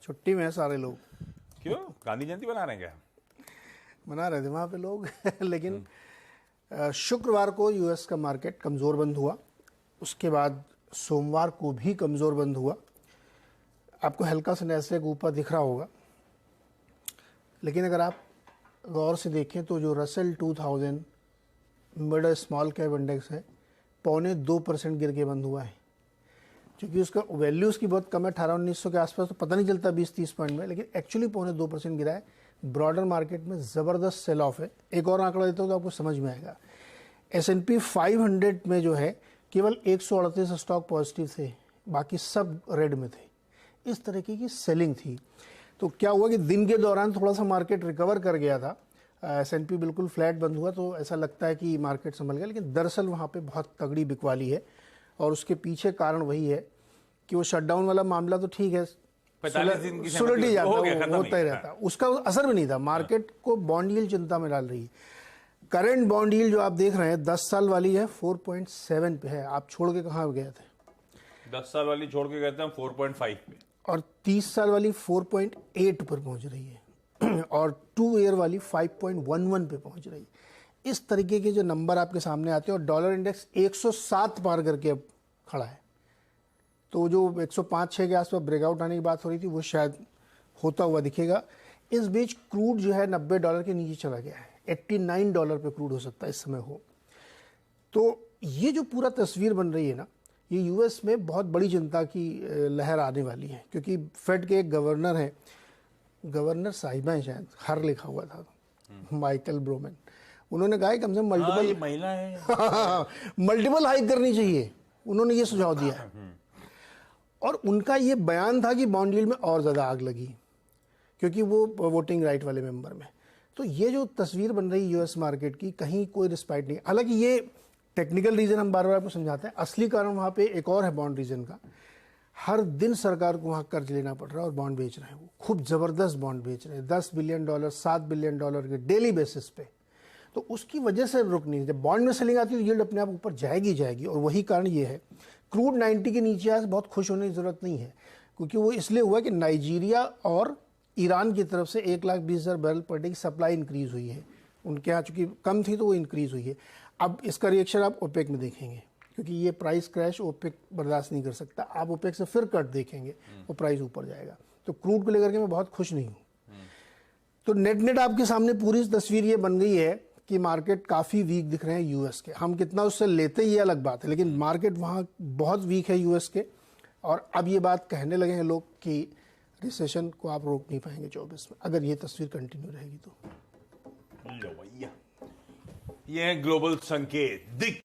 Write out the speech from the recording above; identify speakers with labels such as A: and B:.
A: छुट्टी में है सारे लोग।
B: क्यों, गांधी जयंती बना रहे हैं क्या?
A: मना रहे थे वहाँ पे लोग लेकिन शुक्रवार को यूएस का मार्केट कमज़ोर बंद हुआ, उसके बाद सोमवार को भी कमज़ोर बंद हुआ। आपको हल्का सा नैस्डैक ऊपर दिख रहा होगा, लेकिन अगर आप गौर से देखें तो जो Russell 2000 mid small cap index है 0.25% गिर के बंद हुआ है। क्योंकि उसका वैल्यू उसकी बहुत कम है, 1800-1900 के आसपास, तो पता नहीं चलता 20-30 पॉइंट में, लेकिन एक्चुअली 0.2% गिरा है। ब्रॉडर मार्केट में ज़बरदस्त सेल ऑफ है। एक और आंकड़ा देता हूँ तो आपको समझ में आएगा। S&P 500 में जो है केवल 138 स्टॉक पॉजिटिव थे, बाकी सब रेड में थे। इस तरीके की सेलिंग थी। तो क्या हुआ कि दिन के दौरान थोड़ा सा मार्केट रिकवर कर गया था। S&P बिल्कुल फ्लैट बंद हुआ तो ऐसा लगता है कि मार्केट संभल गया, लेकिन दरअसल वहाँ पे बहुत तगड़ी बिकवाली है और उसके पीछे कारण वही है कि वो शटडाउन वाला मामला तो ठीक है,
B: 45 दिन की
A: सुलट ही जाता, होता ही रहता,
B: हाँ।
A: उसका असर भी नहीं था। मार्केट को बॉन्ड यील्ड चिंता में डाल रही है। करंट बॉन्ड यील्ड जो आप देख रहे हैं 10 साल वाली है 4.7 पे है। आप छोड़ के कहाँ गए थे?
B: 10 साल वाली छोड़ के गए थे हम 4.5 पे,
A: और 30 साल वाली 4.8 पर पहुंच रही है और 2 ईयर वाली 5.11 पे पहुंच रही है। इस तरीके के जो नंबर आपके सामने आते हैं, और डॉलर इंडेक्स 107 पार करके अब खड़ा है। तो जो 105-6 के आसपास ब्रेकआउट आने की बात हो रही थी वो शायद होता हुआ दिखेगा। इस बीच क्रूड जो है $90 के नीचे चला गया है। $89 पे क्रूड हो सकता है इस समय हो। तो ये जो पूरा तस्वीर बन रही है ना, ये यूएस में बहुत बड़ी चिंता की लहर आने वाली है, क्योंकि फेड के एक गवर्नर हैं, गवर्नर साहिबा है शायद, हर लिखा हुआ था, माइकल ब्रोमैन। उन्होंने कहा कम से कम मल्टीपल
B: महिला है
A: मल्टीपल हाइक करनी चाहिए। उन्होंने ये सुझाव दिया है और उनका ये बयान था कि बॉन्ड यील्ड में और ज़्यादा आग लगी, क्योंकि वो वोटिंग राइट वाले मेंबर में। तो ये जो तस्वीर बन रही है यूएस मार्केट की, कहीं कोई रिस्पाइट नहीं। हालांकि ये टेक्निकल रीजन हम बार बार आपको समझाते हैं, असली कारण वहाँ पे एक और है बॉन्ड रीजन का। हर दिन सरकार को वहाँ कर्ज लेना पड़ रहा है और बॉन्ड बेच रहे हैं। वो खूब ज़बरदस्त बॉन्ड बेच रहे हैं, $10 बिलियन, $7 बिलियन के डेली बेसिस पे। तो उसकी वजह से रुक नहीं, जब बॉन्ड में सेलिंग आती है तो यील्ड अपने आप ऊपर जाएगी। और वही कारण ये है क्रूड 90 के नीचे आज बहुत खुश होने की ज़रूरत नहीं है, क्योंकि वो इसलिए हुआ कि नाइजीरिया और ईरान की तरफ से 1,20,000 बैरल पर डे की सप्लाई इंक्रीज हुई है। उनके यहाँ चूंकि कम थी तो वो इंक्रीज हुई है। अब इसका रिएक्शन आप ओपेक में देखेंगे, क्योंकि ये प्राइस क्रैश ओपेक बर्दाश्त नहीं कर सकता। आप ओपेक से फिर कट देखेंगे वो प्राइस ऊपर जाएगा। तो क्रूड को लेकर के मैं बहुत खुश नहीं हूँ। तो नेट आपके सामने पूरी तस्वीर ये बन गई है कि मार्केट काफ़ी वीक दिख रहे हैं यूएस के। हम कितना उससे लेते ये अलग बात है, लेकिन मार्केट वहाँ बहुत वीक है यूएस के। और अब ये बात कहने लगे हैं लोग कि रिसेशन को आप रोक नहीं पाएंगे 24 में, अगर ये तस्वीर कंटिन्यू रहेगी तो।
B: ये है ग्लोबल संकेत दिख